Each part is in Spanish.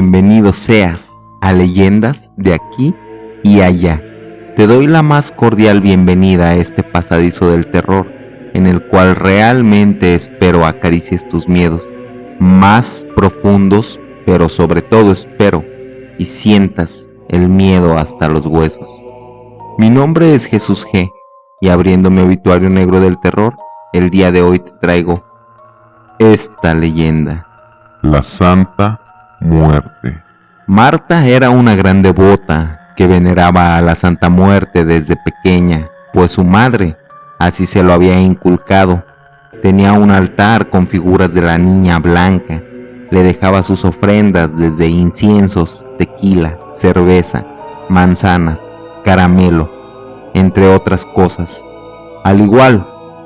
Bienvenido seas a Leyendas de aquí y allá. Te doy la más cordial bienvenida a este pasadizo del terror, en el cual realmente espero acaricies tus miedos más profundos, pero sobre todo espero y sientas el miedo hasta los huesos. Mi nombre es Jesús G, y abriendo mi obituario negro del terror, el día de hoy te traigo esta leyenda: la Santa Muerte. Marta era una gran devota que veneraba a la Santa Muerte desde pequeña, pues su madre así se lo había inculcado. Tenía un altar con figuras de la Niña Blanca, le dejaba sus ofrendas desde inciensos, tequila, cerveza, manzanas, caramelo, entre otras cosas. Al igual,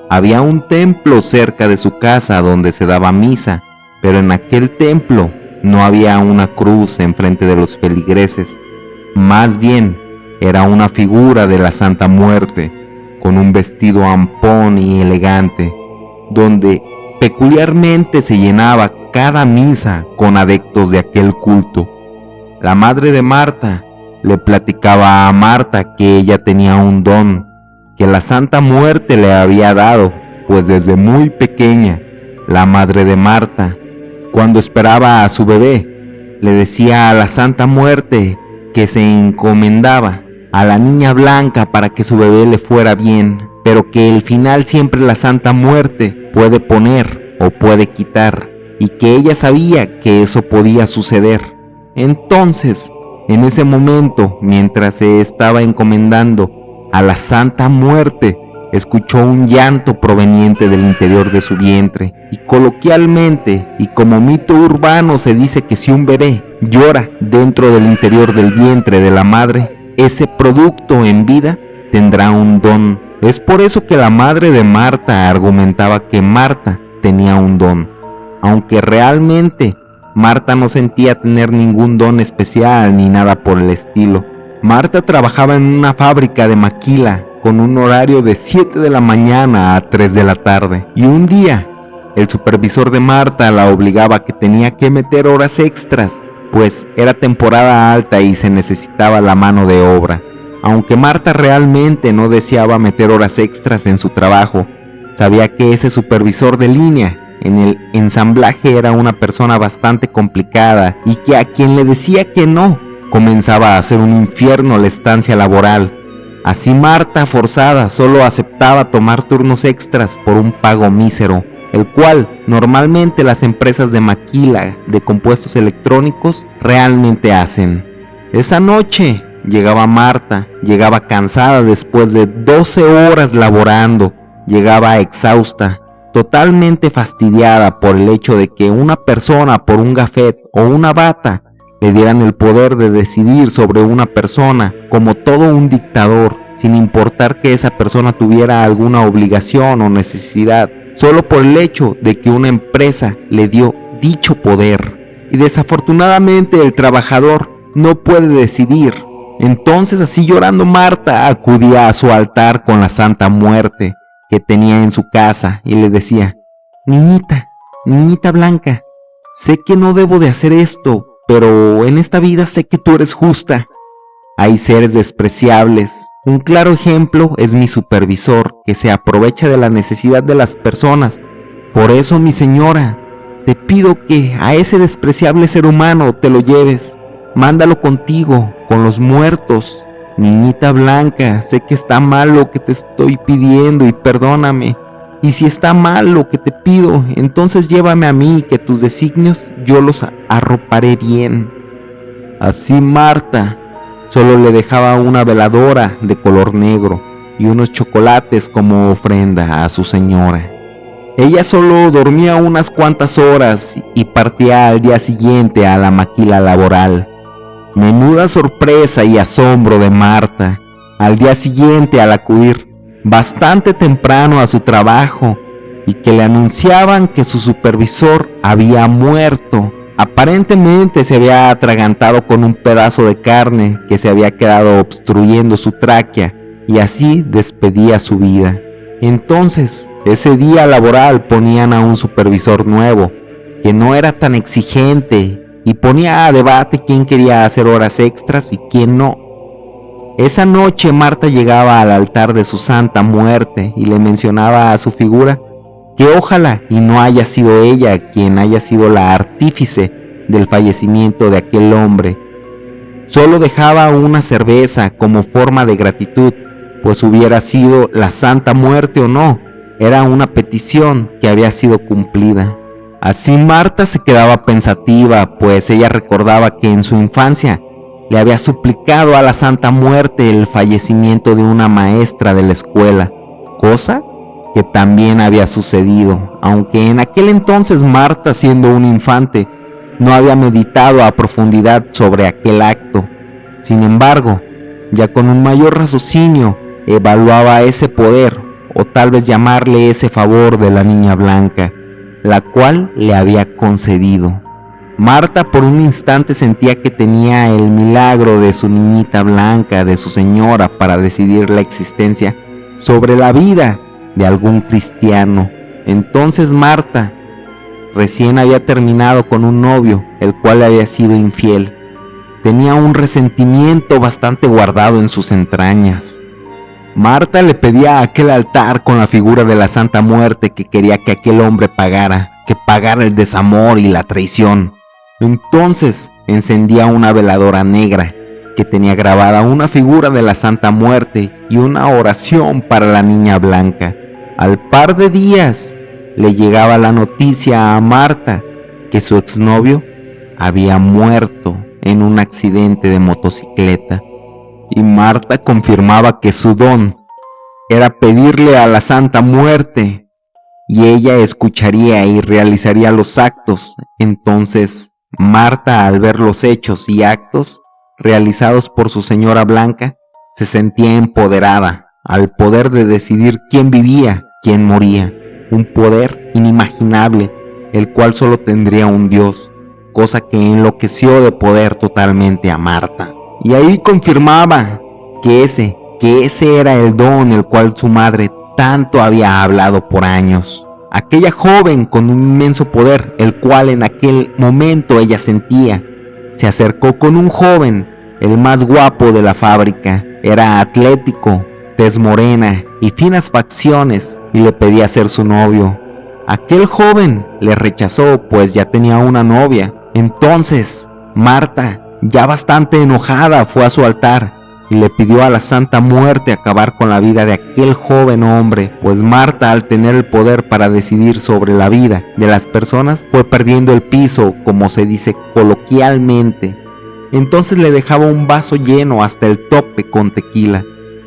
había un templo cerca de su casa donde se daba misa, pero en aquel templo no había una cruz enfrente de los feligreses, más bien era una figura de la Santa Muerte, con un vestido ampón y elegante, donde peculiarmente se llenaba cada misa con adeptos de aquel culto. La madre de Marta le platicaba a Marta que ella tenía un don que la Santa Muerte le había dado, pues desde muy pequeña, la madre de Marta, cuando esperaba a su bebé, le decía a la Santa Muerte que se encomendaba a la Niña Blanca para que su bebé le fuera bien, pero que el final siempre la Santa Muerte puede poner o puede quitar, y que ella sabía que eso podía suceder. Entonces, en ese momento, mientras se estaba encomendando a la Santa Muerte, escuchó un llanto proveniente del interior de su vientre, y coloquialmente y como mito urbano se dice que si un bebé llora dentro del interior del vientre de la madre, ese producto en vida tendrá un don. Es por eso que la madre de Marta argumentaba que Marta tenía un don, aunque realmente Marta no sentía tener ningún don especial ni nada por el estilo. Marta trabajaba en una fábrica de maquila con un horario de 7 de la mañana a 3 de la tarde, y un día el supervisor de Marta la obligaba a que tenía que meter horas extras, pues era temporada alta y se necesitaba la mano de obra. Aunque Marta realmente no deseaba meter horas extras en su trabajo, sabía que ese supervisor de línea en el ensamblaje era una persona bastante complicada, y que a quien le decía que no, comenzaba a hacer un infierno la estancia laboral. Así Marta, forzada, solo aceptaba tomar turnos extras por un pago mísero, el cual normalmente las empresas de maquila de compuestos electrónicos realmente hacen. Esa noche llegaba Marta, llegaba cansada después de 12 horas laborando, llegaba exhausta, totalmente fastidiada por el hecho de que una persona por un gafet o una bata le dieran el poder de decidir sobre una persona como todo un dictador, sin importar que esa persona tuviera alguna obligación o necesidad, solo por el hecho de que una empresa le dio dicho poder. Y desafortunadamente el trabajador no puede decidir. Entonces, así llorando, Marta acudía a su altar con la Santa Muerte que tenía en su casa y le decía: niñita Blanca, sé que no debo de hacer esto, pero en esta vida sé que tú eres justa. Hay seres despreciables. Un claro ejemplo es mi supervisor, que se aprovecha de la necesidad de las personas. Por eso, mi señora, te pido que a ese despreciable ser humano te lo lleves. Mándalo contigo, con los muertos. Niñita Blanca, sé que está mal lo que te estoy pidiendo y perdóname. Y si está mal lo que te pido, entonces llévame a mí, que tus designios yo los arroparé bien. Así Marta solo le dejaba una veladora de color negro y unos chocolates como ofrenda a su señora. Ella solo dormía unas cuantas horas y partía al día siguiente a la maquila laboral. Menuda sorpresa y asombro de Marta al día siguiente al acudir bastante temprano a su trabajo y que le anunciaban que su supervisor había muerto. Aparentemente se había atragantado con un pedazo de carne que se había quedado obstruyendo su tráquea, y así despedía su vida. Entonces, ese día laboral ponían a un supervisor nuevo, que no era tan exigente y ponía a debate quién quería hacer horas extras y quién no. Esa noche Marta llegaba al altar de su Santa Muerte y le mencionaba a su figura que ojalá y no haya sido ella quien haya sido la artífice del fallecimiento de aquel hombre. Solo dejaba una cerveza como forma de gratitud, pues hubiera sido la Santa Muerte o no, era una petición que había sido cumplida. Así Marta se quedaba pensativa, pues ella recordaba que en su infancia le había suplicado a la Santa Muerte el fallecimiento de una maestra de la escuela, cosa que también había sucedido, aunque en aquel entonces Marta, siendo un infante, no había meditado a profundidad sobre aquel acto. Sin embargo, ya con un mayor raciocinio, evaluaba ese poder, o tal vez llamarle ese favor de la niña blanca, la cual le había concedido. Marta por un instante sentía que tenía el milagro de su niñita blanca, de su señora, para decidir la existencia sobre la vida de algún cristiano. Entonces Marta recién había terminado con un novio, el cual le había sido infiel. Tenía un resentimiento bastante guardado en sus entrañas. Marta le pedía a aquel altar con la figura de la Santa Muerte que quería que aquel hombre pagara, que pagara el desamor y la traición. Entonces encendía una veladora negra que tenía grabada una figura de la Santa Muerte y una oración para la niña blanca. Al par de días le llegaba la noticia a Marta que su exnovio había muerto en un accidente de motocicleta, y Marta confirmaba que su don era pedirle a la Santa Muerte y ella escucharía y realizaría los actos. Entonces Marta, al ver los hechos y actos realizados por su señora blanca, se sentía empoderada al poder de decidir quién vivía, quién moría, un poder inimaginable, el cual solo tendría un Dios, cosa que enloqueció de poder totalmente a Marta. Y ahí confirmaba que ese era el don el cual su madre tanto había hablado por años. Aquella joven con un inmenso poder, el cual en aquel momento ella sentía, se acercó con un joven, el más guapo de la fábrica. Era atlético, tez morena y finas facciones, y le pedía ser su novio. Aquel joven le rechazó, pues ya tenía una novia. Entonces Marta, ya bastante enojada, fue a su altar y le pidió a la Santa Muerte acabar con la vida de aquel joven hombre, pues Marta, al tener el poder para decidir sobre la vida de las personas, fue perdiendo el piso, como se dice coloquialmente. Entonces le dejaba un vaso lleno hasta el tope con tequila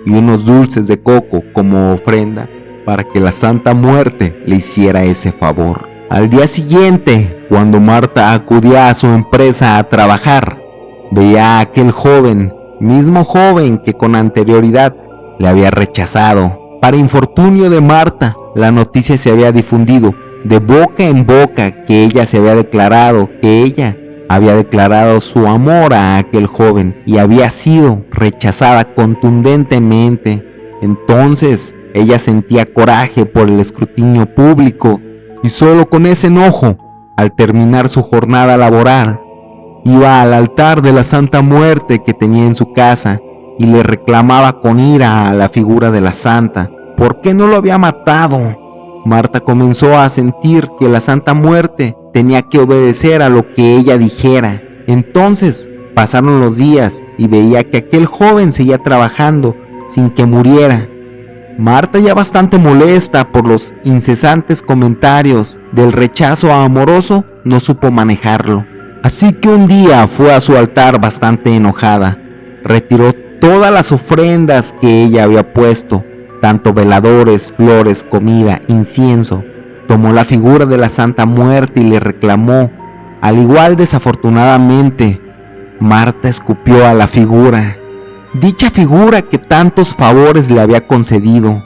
y unos dulces de coco como ofrenda para que la Santa Muerte le hiciera ese favor. Al día siguiente, cuando Marta acudía a su empresa a trabajar, veía a aquel joven, mismo joven que con anterioridad le había rechazado. Para infortunio de Marta, la noticia se había difundido de boca en boca que ella había declarado su amor a aquel joven y había sido rechazada contundentemente. Entonces ella sentía coraje por el escrutinio público y solo con ese enojo, al terminar su jornada laboral, iba al altar de la Santa Muerte que tenía en su casa y le reclamaba con ira a la figura de la Santa ¿por qué no lo había matado? Marta comenzó a sentir que la Santa Muerte tenía que obedecer a lo que ella dijera. Entonces pasaron los días y veía que aquel joven seguía trabajando sin que muriera. Marta, ya bastante molesta por los incesantes comentarios del rechazo amoroso, no supo manejarlo. Así que un día fue a su altar bastante enojada. Retiró todas las ofrendas que ella había puesto, tanto veladores, flores, comida, incienso. Tomó la figura de la Santa Muerte y le reclamó. Al igual, desafortunadamente, Marta escupió a la figura. Dicha figura que tantos favores le había concedido.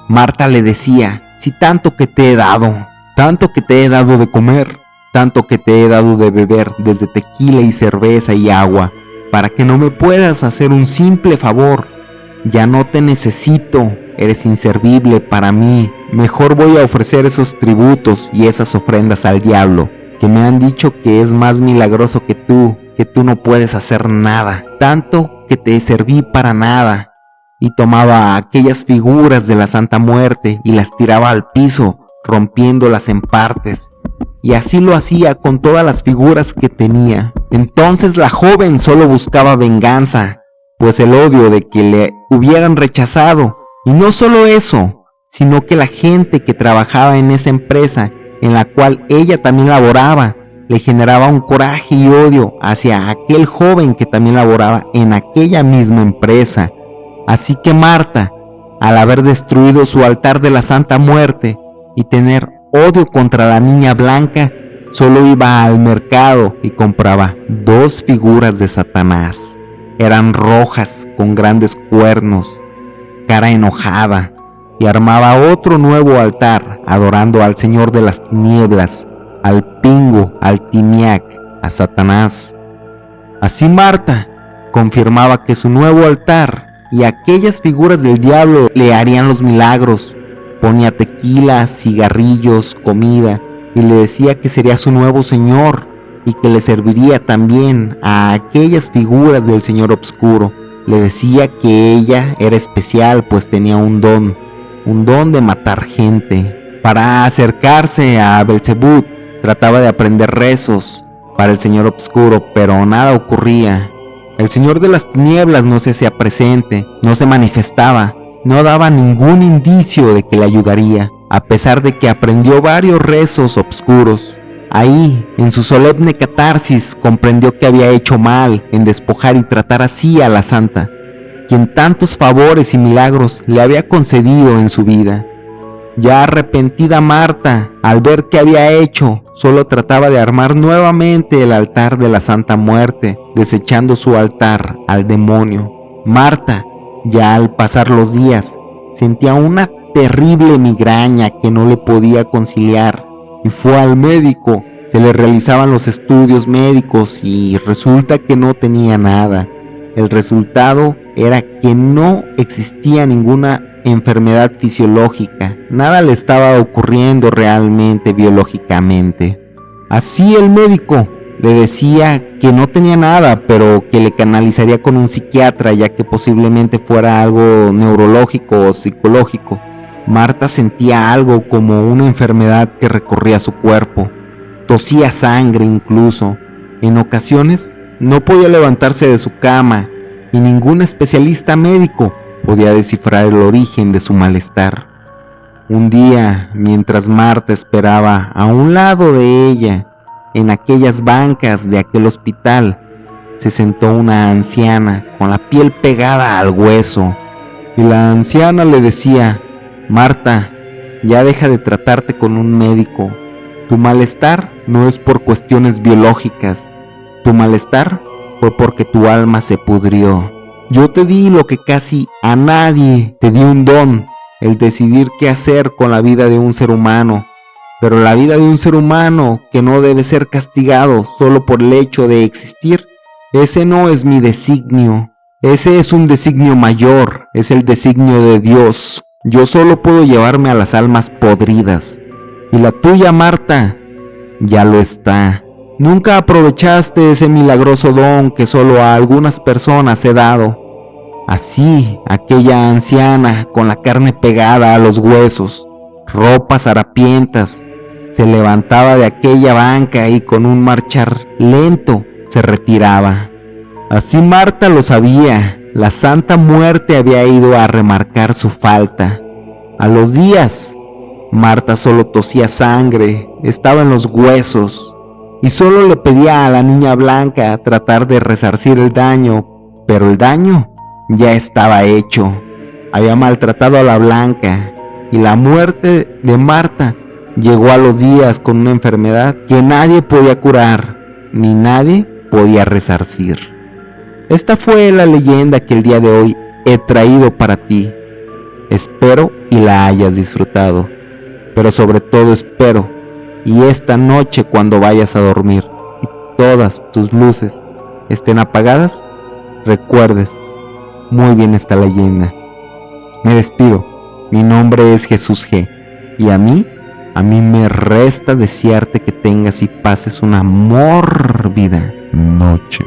Marta le decía: si tanto que te he dado, tanto que te he dado de comer, tanto que te he dado de beber, desde tequila y cerveza y agua, para que no me puedas hacer un simple favor. Ya no te necesito, eres inservible para mí. Mejor voy a ofrecer esos tributos y esas ofrendas al diablo, que me han dicho que es más milagroso que tú no puedes hacer nada, tanto que te serví para nada. Y tomaba aquellas figuras de la Santa Muerte y las tiraba al piso, rompiéndolas en partes. Y así lo hacía con todas las figuras que tenía. Entonces la joven solo buscaba venganza, pues el odio de que le hubieran rechazado. Y no solo eso, sino que la gente que trabajaba en esa empresa, en la cual ella también laboraba, le generaba un coraje y odio hacia aquel joven que también laboraba en aquella misma empresa. Así que Marta, al haber destruido su altar de la Santa Muerte y tener odio contra la niña blanca, solo iba al mercado y compraba 2 figuras de Satanás. Eran rojas con grandes cuernos, cara enojada, y armaba otro nuevo altar adorando al Señor de las Tinieblas, al Pingo, al Timiac, a Satanás. Así Marta confirmaba que su nuevo altar y aquellas figuras del diablo le harían los milagros. Ponía tequila, cigarrillos, comida y le decía que sería su nuevo señor y que le serviría también a aquellas figuras del Señor Obscuro. Le decía que ella era especial, pues tenía un don de matar gente. Para acercarse a Belzebú trataba de aprender rezos para el Señor Obscuro, pero nada ocurría. El Señor de las Tinieblas no se hacía presente, no se manifestaba, no daba ningún indicio de que le ayudaría, a pesar de que aprendió varios rezos obscuros. Ahí, en su solemne catarsis, comprendió que había hecho mal en despojar y tratar así a la santa, quien tantos favores y milagros le había concedido en su vida. Ya arrepentida Marta, al ver qué había hecho, solo trataba de armar nuevamente el altar de la Santa Muerte, desechando su altar al demonio. Marta, ya al pasar los días, sentía una terrible migraña que no le podía conciliar y fue al médico. Se le realizaban los estudios médicos y resulta que no tenía nada. El resultado era que no existía ninguna enfermedad fisiológica, nada le estaba ocurriendo realmente biológicamente. Así el médico le decía que no tenía nada, pero que le canalizaría con un psiquiatra, ya que posiblemente fuera algo neurológico o psicológico. Marta sentía algo como una enfermedad que recorría su cuerpo, tosía sangre incluso. En ocasiones no podía levantarse de su cama y ningún especialista médico podía descifrar el origen de su malestar. Un día, mientras Marta esperaba a un lado de ella, en aquellas bancas de aquel hospital, se sentó una anciana con la piel pegada al hueso, y la anciana le decía: Marta, ya deja de tratarte con un médico. Tu malestar no es por cuestiones biológicas, tu malestar fue porque tu alma se pudrió. Yo te di lo que casi a nadie, te di un don, el decidir qué hacer con la vida de un ser humano. Pero la vida de un ser humano que no debe ser castigado solo por el hecho de existir, ese no es mi designio. Ese es un designio mayor, es el designio de Dios. Yo solo puedo llevarme a las almas podridas. Y la tuya, Marta, ya lo está. Nunca aprovechaste ese milagroso don que solo a algunas personas he dado. Así, aquella anciana con la carne pegada a los huesos, ropas harapientas, se levantaba de aquella banca y con un marchar lento se retiraba. Así Marta lo sabía, la Santa Muerte había ido a remarcar su falta. A los días, Marta solo tosía sangre, estaba en los huesos, y solo le pedía a la niña blanca tratar de resarcir el daño, pero el daño ya estaba hecho. Había maltratado a la blanca, y la muerte de Marta llegó a los días con una enfermedad que nadie podía curar, ni nadie podía resarcir. Esta fue la leyenda que el día de hoy he traído para ti. Espero y la hayas disfrutado, pero sobre todo espero y esta noche cuando vayas a dormir y todas tus luces estén apagadas, recuerdes muy bien esta leyenda. Me despido, mi nombre es Jesús G y a mí A mí me resta desearte que tengas y pases una mórbida noche.